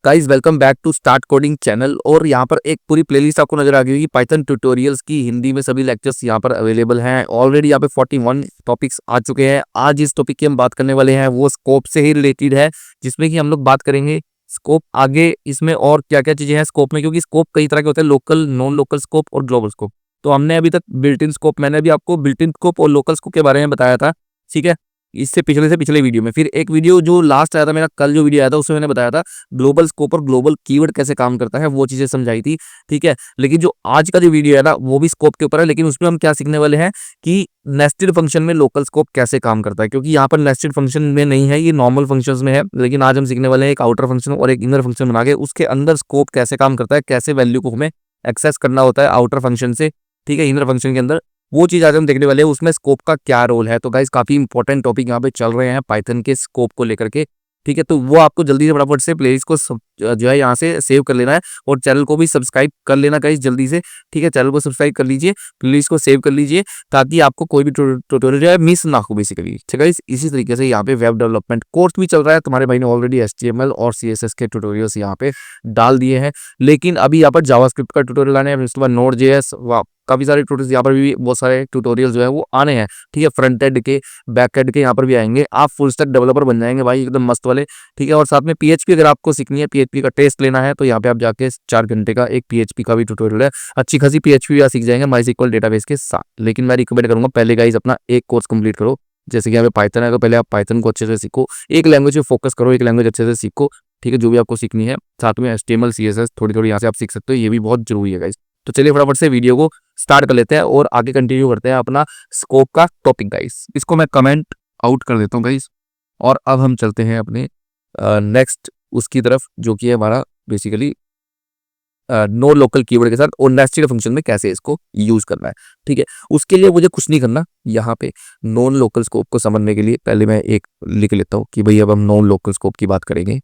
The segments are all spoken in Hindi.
Guys welcome back to start coding channel. और यहाँ पर एक पूरी प्लेलिस्ट आपको नजर आ गई होगी पाइथन ट्यूटोरियल्स की। हिंदी में सभी लेक्चर्स यहाँ पर अवेलेबल हैं। ऑलरेडी यहाँ पे 41 टॉपिक्स आ चुके हैं। आज इस टॉपिक की हम बात करने वाले हैं वो स्कोप से ही रिलेटेड है, जिसमें कि हम लोग बात करेंगे स्कोप आगे इसमें और क्या क्या चीजें हैं स्कोप में, क्योंकि स्कोप कई तरह के होते हैं, लोकल, नॉन लोकल स्कोप और ग्लोबल स्कोप। तो हमने अभी तक बिल्ट इन स्कोप, मैंने अभी आपको बिल्ट इन स्कोप और लोकल स्कोप के बारे में बताया था, ठीक है, इससे पिछले वीडियो में। फिर एक वीडियो जो लास्ट आया था मेरा, कल जो वीडियो आया था, उसमें मैंने बताया था ग्लोबल स्कोप और ग्लोबल कीवर्ड कैसे काम करता है, वो चीजें समझाई थी, ठीक है। लेकिन जो आज का जो वीडियो है ना, वो भी स्कोप के ऊपर है, लेकिन उसमें हम क्या सीखने वाले हैं कि नेस्टेड फंक्शन में लोकल स्कोप कैसे काम करता है, क्योंकि यहाँ पर नेस्टेड फंक्शन में नहीं है, ये नॉर्मल फंक्शंस में है। लेकिन आज हम सीखने वाले हैं एक आउटर फंक्शन और एक इनर फंक्शन बना के उसके अंदर स्कोप कैसे काम करता है, कैसे वैल्यू को हमें एक्सेस करना होता है आउटर फंक्शन से, ठीक है, इनर फंक्शन के अंदर। वो चीज आज हम देखने वाले हैं, उसमें स्कोप का क्या रोल है। तो गाइस काफी इंपॉर्टेंट टॉपिक यहाँ पे चल रहे हैं पाइथन के स्कोप को लेकर के, ठीक है। तो वो आपको जल्दी से फटाफट से प्लेलिस्ट को जो है यहाँ से सेव कर लेना है और चैनल को भी सब्सक्राइब कर लेना गाइस जल्दी से, ठीक है। चैनल को सब्सक्राइब कर लीजिए, प्लेलिस्ट को सेव कर लीजिए, ताकि आपको कोई भी ट्यूटोरियल जो है मिस ना हो बेसिकली, ठीक है। इसी तरीके से यहाँ पे वेब डेवलपमेंट कोर्स भी चल रहा है। तुम्हारे भाई ने ऑलरेडी HTML और CSS के ट्यूटोरियल्स यहाँ पे डाल दिए हैं, लेकिन अभी यहाँ पर जावास्क्रिप्ट का ट्यूटोरियल आने हैं, उसके बाद Node.js, काफी सारे ट्यूटोरियल्स यहाँ पर भी, बहुत सारे ट्यूटोरियल जो है वो आने हैं, ठीक है। फ्रंट एंड के, बैक एंड के यहाँ पर भी आएंगे। आप फुल स्टैक डेवलपर बन जाएंगे भाई, एकदम मस्त वाले, ठीक है। और साथ में PHP अगर आपको सीखनी है, PHP का टेस्ट लेना है, तो यहाँ पे आप जाके 4 घंटे का एक PHP का भी ट्यूटोरियल है, अच्छी खासी PHP भी आप सीख जाएंगे MySQL डेटाबेस के साथ। लेकिन मैं रिकमेंड करूंगा पहले गाइस अपना एक कोर्स कंप्लीट करो। जैसे कि यहाँ पे पाइथन है, तो पहले आप पाइथन को अच्छे से सीखो, एक लैंग्वेज पे फोकस करो, एक लैंग्वेज अच्छे से सीखो, ठीक है, जो भी आपको सीखनी है। साथ में HTML CSS थोड़ी थोड़ी यहाँ से आप सीख सकते हो, ये भी बहुत जरूरी है गाइस। तो चलिए फटाफट से वीडियो को स्टार्ट कर लेते हैं और आगे कंटिन्यू करते हैं अपना स्कोप का टॉपिक गाइस। इसको मैं कमेंट आउट कर देता हूँ गाइस। और अब हम चलते हैं अपने नेक्स्ट उसकी तरफ, जो कि है हमारा बेसिकली नो लोकल कीवर्ड के साथ और नेस्टेड फंक्शन में कैसे इसको यूज करना है, ठीक है। उसके लिए मुझे कुछ नहीं करना, यहाँ पे नॉन लोकल स्कोप को समझने के लिए पहले मैं एक लिख लेता हूँ कि भाई अब हम नॉन लोकल स्कोप की बात करेंगे,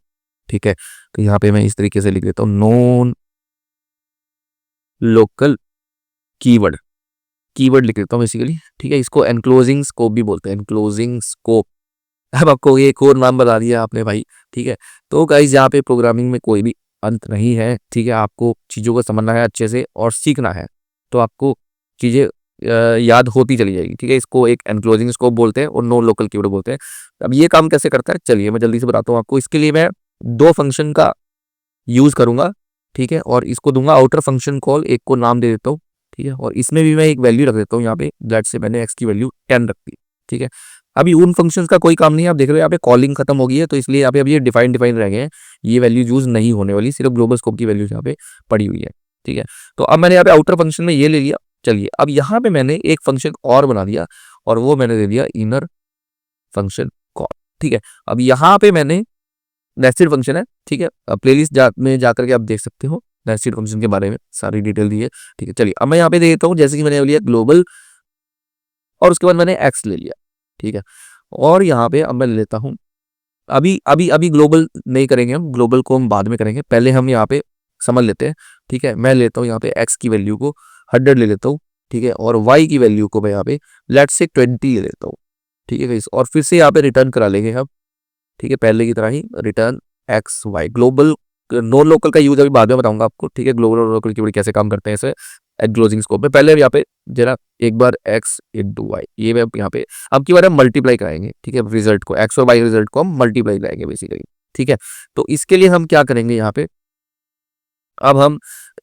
ठीक है। तो यहाँ पे मैं इस तरीके से लिख देता हूँ नॉन लोकल कीवर्ड, कीवर्ड लिख देता हूँ बेसिकली, ठीक है। इसको एनक्लोजिंग स्कोप भी बोलते हैं, एनक्लोजिंग स्कोप। अब आपको ये एक और नाम बता दिया आपने भाई, ठीक है। तो गाइस यहाँ पे प्रोग्रामिंग में कोई भी अंत नहीं है, ठीक है। आपको चीज़ों को समझना है अच्छे से और सीखना है, तो आपको चीज़ें याद होती चली जाएगी, ठीक है। इसको एक एनक्लोजिंग स्कोप बोलते हैं और नो लोकल कीवर्ड बोलते हैं। अब ये काम कैसे करता है, चलिए मैं जल्दी से बताता हूँ आपको। इसके लिए मैं दो फंक्शन का यूज करूंगा, ठीक है, और इसको दूंगा आउटर फंक्शन कॉल, एक को नाम दे देता हूँ, ठीक है। और इसमें भी मैं एक वैल्यू रख देता हूँ, यहाँ पे दैट से मैंने x की वैल्यू 10 रख दी, ठीक है। अभी उन फंक्शंस का कोई काम नहीं है, आप देख रहे हो यहाँ पे कॉलिंग खत्म हो गई है, तो इसलिए यहाँ पे अभी ये डिफाइन रह गए हैं, ये वैल्यू यूज नहीं होने वाली, सिर्फ ग्लोबल स्कोप की वैल्यू यहाँ पे पड़ी हुई है, ठीक है। तो अब मैंने यहाँ पे आउटर फंक्शन में ये ले लिया। चलिए अब यहाँ पे मैंने एक फंक्शन और बना दिया और वो मैंने दे दिया इनर फंक्शन कॉल, ठीक है। अब यहाँ पे मैंने नेस्टेड फंक्शन है, ठीक है, प्लेलिस्ट में जाकर के आप देख सकते हो नेस्टेड फंक्शन के बारे में सारी डिटेल दी है, ठीक है। चलिए अब मैं यहाँ पे दे देता हूँ, जैसे कि मैंने लिया ग्लोबल और उसके बाद मैंने x ले लिया, ठीक है। और यहाँ पे अब मैं ले लेता हूँ, अभी अभी अभी ग्लोबल नहीं करेंगे हम, ग्लोबल को हम बाद में करेंगे, पहले हम यहाँ पे समझ लेते हैं, ठीक है। मैं लेता हूँ यहाँ पे x की वैल्यू को 100 ले लेता हूँ, ठीक है, और y की वैल्यू को मैं यहाँ पे लेट्स से 20 ले लेता हूँ, ठीक है। और फिर से यहाँ पे रिटर्न करा लेंगे हम, ठीक है, पहले की तरह ही return XY। Global non local का यूज अभी बाद में बताऊंगा आपको, ठीक है, ग्लोबल और लोकल कीवर्ड कैसे काम करते हैं इसे एनक्लोजिंग स्कोप में। पहले यहाँ पे जरा एक बार x इंटू वाई, ये मैं यहाँ पे अब की बार हम मल्टीप्लाई कराएंगे, ठीक है, रिजल्ट को x और y रिजल्ट को हम मल्टीप्लाई कराएंगे बेसिकली, ठीक है। तो इसके लिए हम क्या करेंगे यहाँ पे, अब हम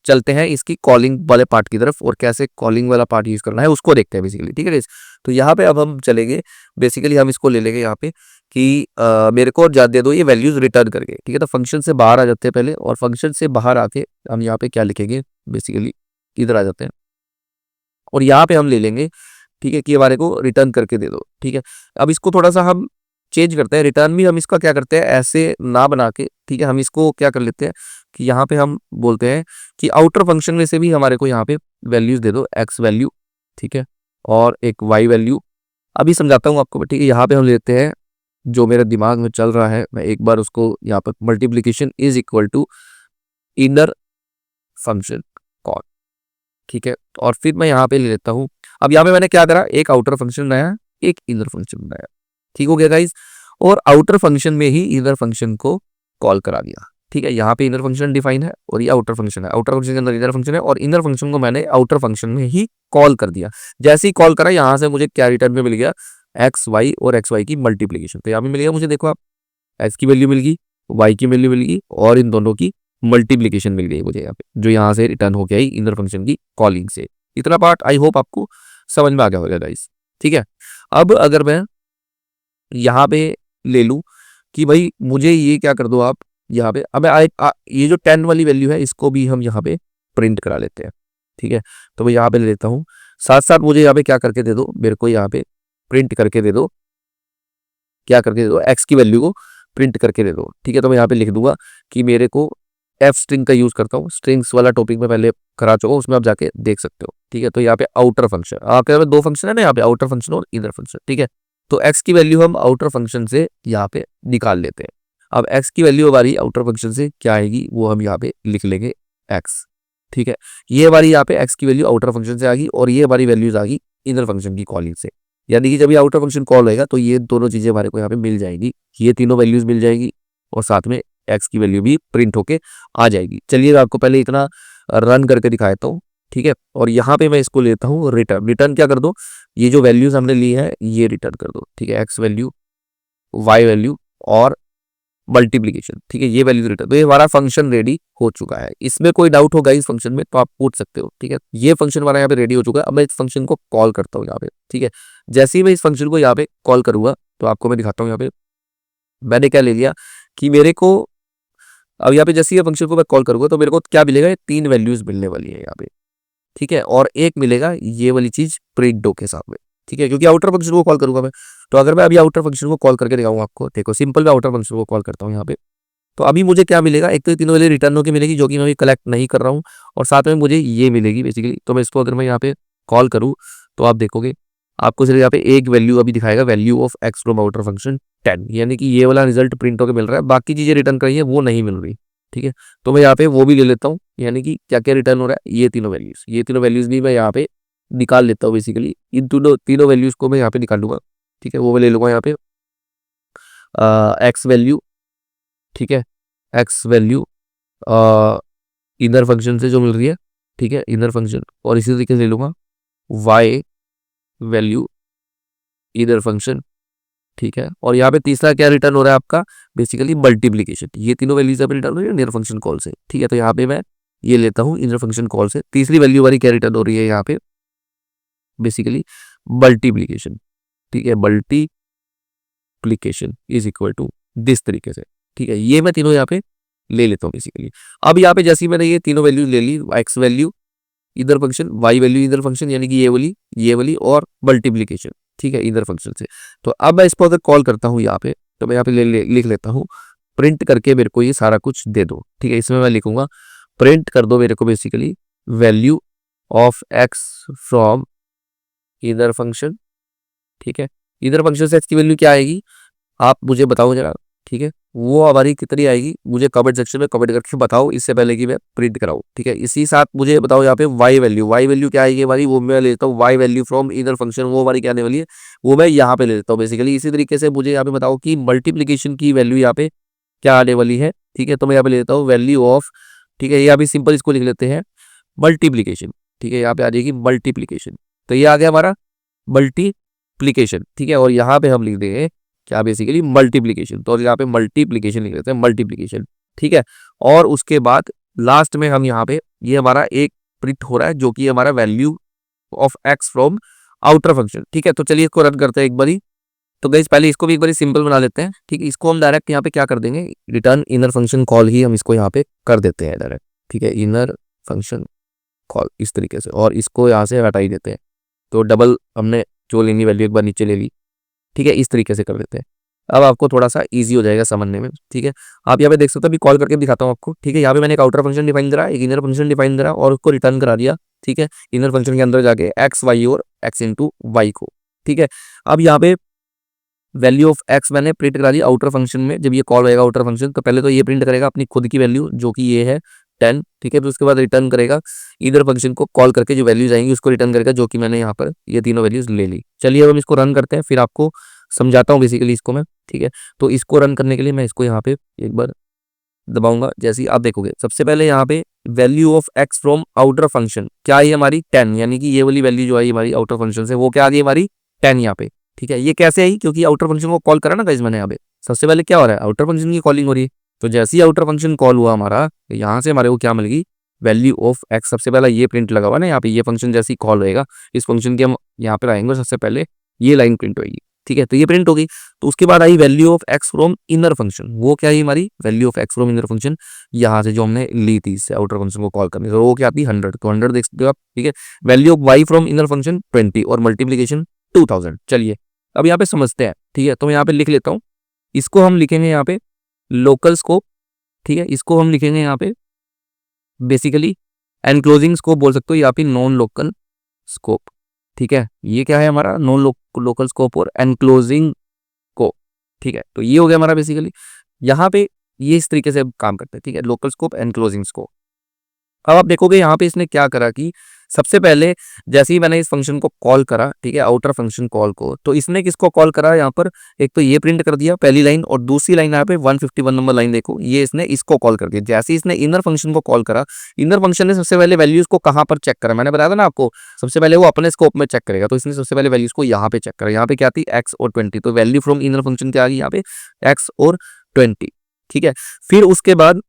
चलते हैं इसकी कॉलिंग वाले पार्ट की तरफ और कैसे कॉलिंग वाला पार्ट यूज करना है उसको देखते हैं बेसिकली, ठीक है। तो यहाँ पे अब हम चलेंगे, बेसिकली हम इसको ले लेंगे यहाँ पे कि मेरे को जा दे दो ये वैल्यूज रिटर्न करके, ठीक है। तो फंक्शन से बाहर आ जाते हैं पहले, और फंक्शन से बाहर आके हम यहाँ पे क्या लिखेंगे, बेसिकली इधर आ जाते हैं और यहाँ पे हम ले लेंगे, ठीक है, कि हमारे को रिटर्न करके दे दो, ठीक है। अब इसको थोड़ा सा हम चेंज करते हैं, रिटर्न भी हम इसका क्या करते हैं ऐसे ना बना के, ठीक है, हम इसको क्या कर लेते हैं कि यहाँ पे हम बोलते हैं कि आउटर फंक्शन में से भी हमारे को यहाँ पे वैल्यूज दे दो, x वैल्यू, ठीक है, और एक y वैल्यू। अभी समझाता हूँ आपको, ठीक है। यहाँ पे हम लेते हैं जो मेरे दिमाग में चल रहा है, मैं एक बार उसको यहाँ पर multiplication is equal to inner function call, ठीक है। और फिर मैं यहाँ पे ले लेता हूँ, अब यहाँ पे मैंने क्या करा, एक आउटर फंक्शन बनाया, एक इनर फंक्शन बनाया, ठीक हो गया गाइस। और आउटर फंक्शन में ही इनर फंक्शन को कॉल करा दिया, ठीक है, यहाँ पे इनर फंक्शन डिफाइन है और ये आउटर फंक्शन है, आउटर फंक्शन के अंदर इनर फंक्शन है और इनर फंक्शन को मैंने आउटर फंक्शन में ही कॉल कर दिया। जैसे ही कॉल करा यहाँ से मुझे क्या रिटर्न में मिल गया, एक्स वाई और एक्स वाई की मल्टीप्लीकेशन। तो यहाँ पे मिल गया मुझे, देखो आप, एक्स की वैल्यू मिल गई, वाई की वैल्यू मिल गई और इन दोनों की मल्टीप्लीकेशन मिल गई मुझे यहाँ पे, जो यहाँ से रिटर्न हो गया ही इनर फंक्शन की कॉलिंग से। इतना पार्ट आई होप आपको समझ में आ गया होगा गाइस। ठीक है, अब अगर मैं यहाँ पे ले लूँ कि भाई मुझे ये क्या कर दो आप यहाँ पे, अब ये जो 10 वाली वैल्यू है इसको भी हम यहाँ पे प्रिंट करा लेते हैं। ठीक है, तो मैं यहाँ पे ले लेता हूँ, साथ साथ मुझे यहाँ पे क्या करके दे दो, मेरे को यहाँ पे प्रिंट करके दे दो, क्या करके दे दो, एक्स की वैल्यू को प्रिंट करके दे दो। ठीक है, तो मैं यहाँ पे लिख दूंगा कि मेरे को एफ स्ट्रिंग का यूज करता हूँ, स्ट्रिंग्स वाला टॉपिक में पहले करा चुका हूँ, उसमें आप जाके देख सकते हो। ठीक है, तो यहाँ पे आउटर फंक्शन, आपके यहाँ पे दो फंक्शन है ना, यहाँ पे आउटर फंक्शन और इनर फंक्शन। ठीक है, तो एक्स की वैल्यू हम आउटर फंक्शन से यहाँ पे निकाल लेते हैं। अब एक्स की वैल्यू हमारी आउटर फंक्शन से क्या आएगी वो हम यहाँ पे लिख लेंगे एक्स। ठीक है, ये हमारी यहाँ पे एक्स की वैल्यू आउटर फंक्शन से आ गई और ये हमारी वैल्यूज आ गई इनर फंक्शन की कॉलिंग से। यानी कि जब ये आउटर फंक्शन कॉल होएगा तो ये दोनों चीजें हमारे को यहाँ पे मिल जाएंगी, ये तीनों वैल्यूज मिल जाएगी और साथ में एक्स की वैल्यू भी प्रिंट होके आ जाएगी। चलिए आपको पहले इतना रन करके दिखाता हूँ। ठीक है, और यहाँ पे मैं इसको लेता हूँ रिटर्न। रिटर्न क्या कर दो, ये जो वैल्यूज हमने ली है ये रिटर्न कर दो। ठीक है, एक्स वैल्यू, वाई वैल्यू और मल्टीप्लीकेशन। ठीक है, ये वैल्यू रिटर्न, तो ये हमारा फंक्शन रेडी हो चुका है। इसमें कोई डाउट होगा इस फंक्शन में तो आप पूछ सकते हो। ठीक है, ये फंक्शन हमारा यहाँ पे रेडी हो चुका है। अब मैं इस फंक्शन को कॉल करता हूँ यहाँ पे। ठीक है, जैसे ही मैं इस फंक्शन को यहाँ पे कॉल करूंगा तो आपको मैं दिखाता हूँ यहाँ पे मैंने क्या ले लिया कि मेरे को अब यहाँ पे जैसे ही फंक्शन को मैं कॉल करूंगा तो मेरे को क्या मिलेगा, तीन वैल्यूज मिलने वाली है यहाँ पे। ठीक है, और एक मिलेगा ये वाली चीज प्रिंट के साथ में। ठीक है, क्योंकि आउटर फंक्शन को कॉल करूंगा मैं। तो अगर मैं अभी आउटर फंक्शन को कॉल करके दिखाऊंगा आपको, देखो सिंपल, मैं आउटर फंक्शन को कॉल करता हूँ यहाँ पे। तो अभी मुझे क्या मिलेगा, एक तो ये तीनों वैल्यू रिटर्न होकर मिलेगी जो कि मैं अभी कलेक्ट नहीं कर रहा हूँ, और साथ में मुझे ये मिलेगी बेसिकली। तो मैं इसको अगर मैं यहाँ पे कॉल करूँ तो आप देखोगे आपको सिर्फ यहाँ पे एक वैल्यू अभी दिखाएगा, value of X from outer function 10, यानी कि ये वाला रिजल्ट प्रिंट होकर मिल रहा है, बाकी चीजें रिटर्न करी है वो नहीं मिल रही। ठीक है, तो मैं यहाँ पे वो भी ले लेता हूँ, यानी कि क्या क्या रिटर्न हो रहा है, ये तीनों वैल्यूज, ये तीनों वैल्यूज भी मैं यहाँ पे निकाल लेता हूँ बेसिकली। इन तीनों वैल्यूज को मैं यहाँ पे निकाल लूंगा। ठीक है, वो मैं ले लूंगा यहाँ पे एक्स वैल्यू। ठीक है, एक्स वैल्यू इनर फंक्शन से जो मिल रही है। ठीक है, इनर फंक्शन, और इसी तरीके से ले लूंगा वाई वैल्यू इनर फंक्शन। ठीक है, और यहाँ पे तीसरा क्या रिटर्न हो रहा है आपका, बेसिकली मल्टीप्लीकेशन। ये तीनों वैल्यूज यहाँ पे रिटर्न हो रही है इनर फंक्शन कॉल से। ठीक है, तो यहाँ पे मैं ये लेता हूँ इनर फंक्शन कॉल से। तीसरी वैल्यू हमारी क्या रिटर्न हो रही है यहाँ पे, बेसिकली मल्टीप्लीकेशन। ठीक है, multiplication is equal to this तरीके से। ठीक है, ये मैं तीनों यहाँ पे ले लेता हूँ बेसिकली। अब यहाँ पे जैसे ही मैंने ये तीनों वैल्यू ले ली, एक्स वैल्यू इधर फंक्शन, वाई वैल्यू इधर फंक्शन, यानी कि ये वाली और मल्टीप्लीकेशन। ठीक है, इधर फंक्शन से। तो अब मैं इसको अगर कॉल करता हूँ यहाँ पे, तो मैं यहाँ पे लिख लेता हूँ प्रिंट करके मेरे को ये सारा कुछ दे दो। ठीक है, इसमें मैं लिखूंगा प्रिंट कर दो मेरे को basically value of X from इधर फंक्शन। ठीक है, इधर फंक्शन से एक्स की वैल्यू क्या आएगी आप मुझे बताओ जरा। ठीक है, वो हमारी कितनी आएगी मुझे कमेंट सेक्शन में कमेंट करके बताओ, इससे पहले कि मैं प्रिंट कराऊं। ठीक है, इसी साथ मुझे बताओ यहाँ पे वाई वैल्यू क्या आएगी हमारी, वो मैं लेता हूँ Y value from inner function, वो हमारी क्या आने वाली है वो मैं यहाँ पे ले लेता हूँ बेसिकली। इसी तरीके से मुझे यहाँ पे बताओ कि मल्टीप्लीकेशन की वैल्यू यहाँ पे क्या आने वाली है। ठीक है, तो मैं यहाँ पे ले लेता हूँ वैल्यू ऑफ, ठीक है, यहाँ पे सिंपल इसको लिख लेते हैं मल्टीप्लीकेशन। ठीक है, यहाँ पे आ जाएगी मल्टीप्लीकेशन, तो ये आ गया हमारा मल्टीप्लीकेशन। ठीक है, और यहाँ पे हम लिख देंगे क्या, बेसिकली मल्टीप्लीकेशन। तो यहाँ पे मल्टीप्लीकेशन लिख लेते हैं, मल्टीप्लीकेशन। ठीक है, और उसके बाद लास्ट में हम यहाँ पे ये हमारा एक प्रिंट हो रहा है जो कि हमारा value of X from outer function. ठीक है, तो चलिए इसको रन करते हैं एक बारी। तो गाइस पहले इसको भी एक बारी सिंपल बना लेते हैं। ठीक है, इसको हम डायरेक्ट यहाँ पे क्या कर देंगे, रिटर्न इनर फंक्शन कॉल ही हम इसको यहाँ पे कर देते हैं डायरेक्ट। ठीक है, इनर फंक्शन कॉल इस तरीके से, और इसको यहाँ से हटा ही देते हैं। तो डबल हमने जो लेनी वैल्यू एक बार नीचे ले ली। ठीक है, इस तरीके से कर देते हैं। अब आपको थोड़ा सा इजी हो जाएगा समझने में। ठीक है, आप यहाँ पे देख सकते हो, अभी कॉल करके दिखाता हूँ आपको। ठीक है, यहाँ पे मैंने एक आउटर फंक्शन डिफाइन करा, एक इनर फंक्शन डिफाइन करा और उसको रिटर्न करा दिया। ठीक है, इनर फंक्शन के अंदर जाके एक्स वाई और एक्स इंटू वाई को। ठीक है, अब यहाँ पे वैल्यू ऑफ एक्स मैंने प्रिंट करा दी आउटर फंक्शन में। जब ये कॉल होएगा आउटर फंक्शन तो पहले तो ये प्रिंट करेगा अपनी खुद की वैल्यू जो कि ये है 10। ठीक है, फिर उसके बाद रिटर्न करेगा इधर फंक्शन को कॉल करके जो वैल्यूज आएंगी उसको रिटर्न करेगा, जो कि मैंने यहाँ पर ये तीनों वैल्यूज ले ली। चलिए अब हम इसको रन करते हैं, फिर आपको समझाता हूँ बेसिकली इसको मैं। ठीक है, तो इसको रन करने के लिए मैं इसको यहाँ पे एक बार दबाऊंगा, जैसे ही आप देखोगे सबसे पहले यहाँ पे value of X from outer function क्या है हमारी 10, यानी कि ये वाली वैल्यू जो आई हमारी आउटर फंक्शन से वो क्या आ गई हमारी 10 यहाँ पे। ठीक है, ये कैसे आई, क्योंकि आउटर फंक्शन को कॉल करा ना गाइस मैंने यहाँ पे। सबसे पहले क्या हो रहा है, आउटर फंक्शन की कॉलिंग हो रही है, तो जैसे ही आउटर फंक्शन कॉल हुआ हमारा, यहाँ से हमारे को क्या मिल गई, वैल्यू ऑफ एक्स। सबसे पहले ये प्रिंट लगा हुआ ना यहाँ पे, ये फंक्शन जैसे ही कॉल रहेगा इस फंक्शन के हम यहाँ पे आएंगे, सबसे पहले ये लाइन प्रिंट होगी। ठीक है, तो ये प्रिंट हो गई। तो उसके बाद आई value of X from inner function, वो क्या है हमारी value of X from inner function, यहाँ से जो हमने ली थी इससे आउटर फंक्शन को कॉल करने, तो वो क्या आती है 100, तो 100 देख सकते हो आप। ठीक है, value of Y from inner function 20 और मल्टीप्लीकेशन 2000। चलिए अब यहाँ पे समझते हैं। ठीक है, तो मैं यहाँ पे लिख लेता हूँ, इसको हम लिखेंगे यहाँ पे लोकल स्कोप। ठीक है, इसको हम लिखेंगे यहाँ पे बेसिकली एनक्लोजिंग स्कोप बोल सकते हो, या फिर नॉन लोकल स्कोप। ठीक है, ये क्या है हमारा नॉन लोकल स्कोप और एनक्लोजिंग स्कोप। ठीक है, तो ये हो गया हमारा बेसिकली यहाँ पे ये इस तरीके से काम करते हैं। ठीक है, लोकल स्कोप एनक्लोजिंग स्कोप। अब आप देखोगे यहाँ पे इसने क्या करा कि सबसे पहले जैसे ही मैंने इस फंक्शन को कॉल करा, ठीक है, आउटर फंक्शन कॉल को, तो इसने किसको कॉल करा यहाँ पर, एक तो ये प्रिंट कर दिया पहली लाइन, और दूसरी लाइन यहाँ पे 151 नंबर लाइन देखो, ये इसने इसको कॉल कर दिया। जैसे ही इसने इनर फंक्शन को कॉल करा, इनर फंक्शन ने सबसे पहले वैल्यूज को कहाँ पर चेक करा, मैंने बताया था ना आपको, सबसे पहले वो अपने स्कोप में चेक करेगा, तो इसने सबसे पहले वैल्यूज को यहाँ पे चेक करा। यहाँ पे क्या थी एक्स और 20, तो वैल्यू फ्रॉम इनर फंक्शन क्या आ गई यहाँ पे एक्स और 20। ठीक है, फिर उसके बाद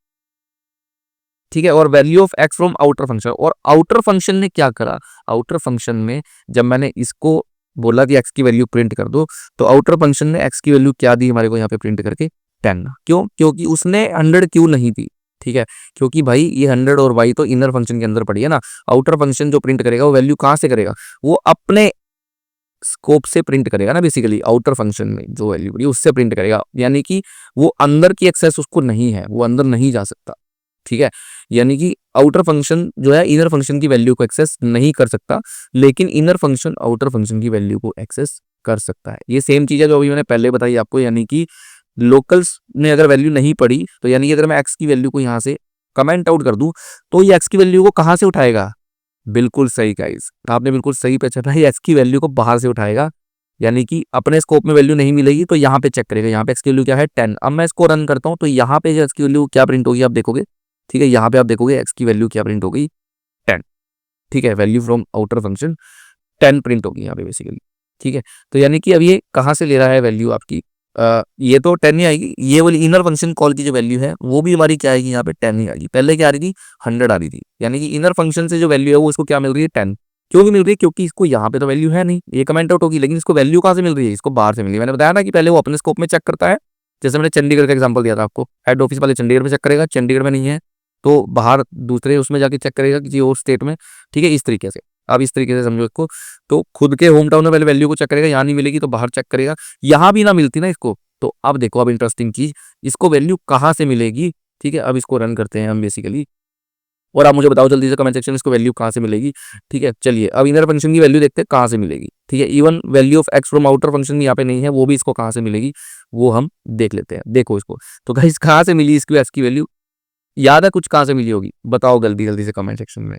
ठीक है, और value of X from outer function, और आउटर फंक्शन ने क्या करा, आउटर फंक्शन में जब मैंने इसको बोला कि एक्स की वैल्यू प्रिंट कर दो, तो आउटर फंक्शन ने एक्स की वैल्यू क्या दी हमारे को यहाँ पे प्रिंट करके 10। क्यों, क्योंकि उसने 100 क्यों नहीं दी। ठीक है, क्योंकि भाई ये 100 और वाई तो इनर फंक्शन के अंदर पड़ी है ना, आउटर फंक्शन जो प्रिंट करेगा वो वैल्यू कहाँ से करेगा, वो अपने स्कोप से प्रिंट करेगा ना, बेसिकली आउटर फंक्शन में जो वैल्यू पड़ी उससे प्रिंट करेगा, यानी कि वो अंदर की एक्सेस उसको नहीं है, वो अंदर नहीं जा सकता। ठीक है, यानी कि आउटर फंक्शन जो है इनर फंक्शन की वैल्यू को एक्सेस नहीं कर सकता, लेकिन इनर फंक्शन आउटर फंक्शन की वैल्यू को एक्सेस कर सकता है। ये सेम चीज है जो अभी मैंने पहले बताई आपको, यानी कि लोकल्स ने अगर वैल्यू नहीं पड़ी, तो यानी कि अगर मैं एक्स की वैल्यू को यहाँ से कमेंट आउट कर दूं, तो ये एक्स की वैल्यू को कहाँ से उठाएगा, बिल्कुल सही गाइस, आपने बिल्कुल सही पहचाना, ये एक्स की वैल्यू को बाहर से उठाएगा, यानी कि अपने स्कोप में वैल्यू नहीं मिलेगी तो यहाँ पे चेक करेगा, यहाँ पे एक्स की वैल्यू क्या है 10। अब मैं इसको रन करता हूँ, तो यहाँ पे एक्स की वैल्यू क्या प्रिंट होगी आप देखोगे। ठीक है, यहाँ पे आप देखोगे एक्स की वैल्यू क्या प्रिंट होगी 10। ठीक है, value from outer function 10 print होगी यहाँ पे बेसिकली। ठीक है, तो यानी कि अब ये कहाँ से ले रहा है वैल्यू आपकी, ये तो 10 ही आएगी, ये वाली इनर फंक्शन कॉल की जो वैल्यू है वो भी हमारी क्या आएगी यहाँ पे 10 ही आएगी। पहले क्या आ रही थी 100 आ रही थी, यानी कि इनर फंक्शन से जो वैल्यू है वो इसको क्या मिल रही है 10। क्यों भी मिल रही है, क्योंकि इसको यहाँ पे तो वैल्यू है नहीं, ये कमेंट आउट होगी, लेकिन इसको वैल्यू कहाँ से मिल रही है, इसको बाहर से मिल रही है। मैंने बताया ना कि पहले वो अपने स्कोप में चेक करता है, जैसे मैंने चंडीगढ़ का एग्जाम्पल दिया था आपको, हेड ऑफिस वाले चंडीगढ़ में चेक करेगा, चंडीगढ़ में नहीं है तो बाहर दूसरे उसमें जाके चेक करेगा किसी और स्टेट में। ठीक है, इस तरीके से, अब इस तरीके से समझो इसको, तो खुद के होम टाउन में पहले वैल्यू को चेक करेगा, यहाँ नहीं मिलेगी तो बाहर चेक करेगा, यहाँ भी ना मिलती ना इसको, तो अब देखो अब इंटरेस्टिंग चीज, इसको वैल्यू कहाँ से मिलेगी। ठीक है, अब इसको रन करते हैं हम बेसिकली, और आप मुझे बताओ जल्दी से कमेंट सेक्शन इसको वैल्यू कहाँ से मिलेगी। ठीक है, चलिए अब इनर फंक्शन की वैल्यू देखते हैं कहाँ से मिलेगी। ठीक है, even value of X from outer function यहाँ पे नहीं है, वो भी इसको कहाँ से मिलेगी वो हम देख लेते हैं। देखो इसको, तो गाइस कहाँ से मिली इसकी एक्स की वैल्यू, याद है कुछ कहाँ से मिली होगी, बताओ जल्दी जल्दी से कमेंट सेक्शन में।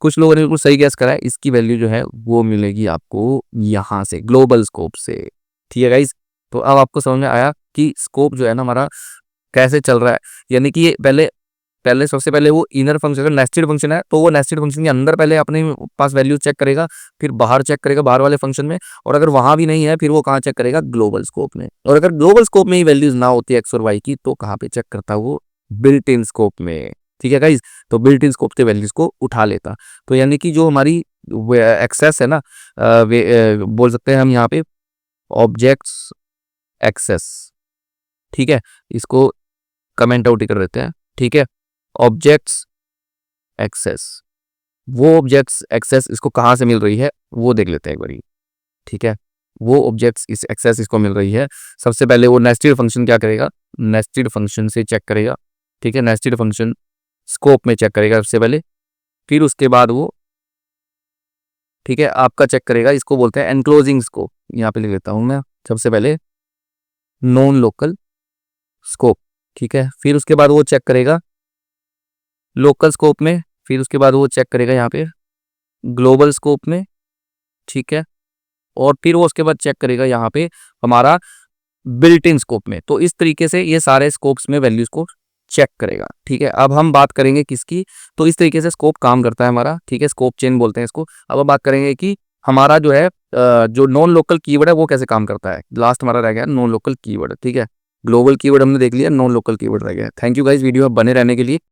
कुछ लोगों ने बिल्कुल सही गैस करा है, इसकी वैल्यू जो है वो मिलेगी आपको यहाँ से ग्लोबल स्कोप से। ठीक है गाइस, तो अब आपको समझ में आया कि स्कोप जो है ना हमारा कैसे चल रहा है, यानी कि ये पहले पहले सबसे पहले वो इनर फंक्शन, अगर नेस्टेड फंक्शन है तो वो नेस्टेड फंक्शन के अंदर पहले अपने पास वैल्यू चेक करेगा, फिर बाहर चेक करेगा बाहर वाले फंक्शन में, और अगर वहां भी नहीं है फिर वो कहाँ चेक करेगा ग्लोबल स्कोप में, और अगर ग्लोबल स्कोप में ही वैल्यूज ना होती एक्स और वाई की, तो कहाँ पे चेक करता वो बिल्ट इन स्कोप में। ठीक है गाइज, तो बिल्ट इन स्कोप से वैल्यूज को उठा लेता, तो यानी कि जो हमारी एक्सेस है ना, बोल सकते हैं हम यहाँ पे ऑब्जेक्ट्स एक्सेस। ठीक है, इसको कमेंट आउट ही कर देते हैं। ठीक है, ऑब्जेक्ट्स एक्सेस, वो ऑब्जेक्ट्स एक्सेस इसको कहाँ से मिल रही है वो देख लेते हैं एक बारी। ठीक है, वो ऑब्जेक्ट्स इस एक्सेस इसको मिल रही है, सबसे पहले वो नेस्टेड फंक्शन क्या करेगा, नेस्टेड फंक्शन से चेक करेगा। ठीक है, नेस्टेड फंक्शन स्कोप में चेक करेगा सबसे पहले, फिर उसके बाद वो ठीक है आपका चेक करेगा, इसको बोलते हैं एनक्लोजिंग स्कोप, यहाँ पे लिख लेता हूँ मैं सबसे पहले नॉन लोकल स्कोप। ठीक है, फिर उसके बाद वो चेक करेगा लोकल स्कोप में, फिर उसके बाद वो चेक करेगा यहाँ पे ग्लोबल स्कोप में। ठीक है, और फिर वो उसके बाद चेक करेगा यहाँ पे हमारा बिल्ट इन स्कोप में। तो इस तरीके से ये सारे स्कोप्स में वैल्यूज को चेक करेगा। ठीक है, अब हम बात करेंगे किसकी, तो इस तरीके से स्कोप काम करता है हमारा। ठीक है, स्कोप चेन बोलते हैं इसको। अब हम बात करेंगे कि हमारा जो है जो नॉन लोकल कीवर्ड है वो कैसे काम करता है। लास्ट हमारा रह गया नॉन लोकल कीवर्ड। ठीक है, ग्लोबल कीवर्ड हमने देख लिया, नॉन लोकल कीवर्ड रह गया। थैंक यू गाइस वीडियो में बने रहने के लिए।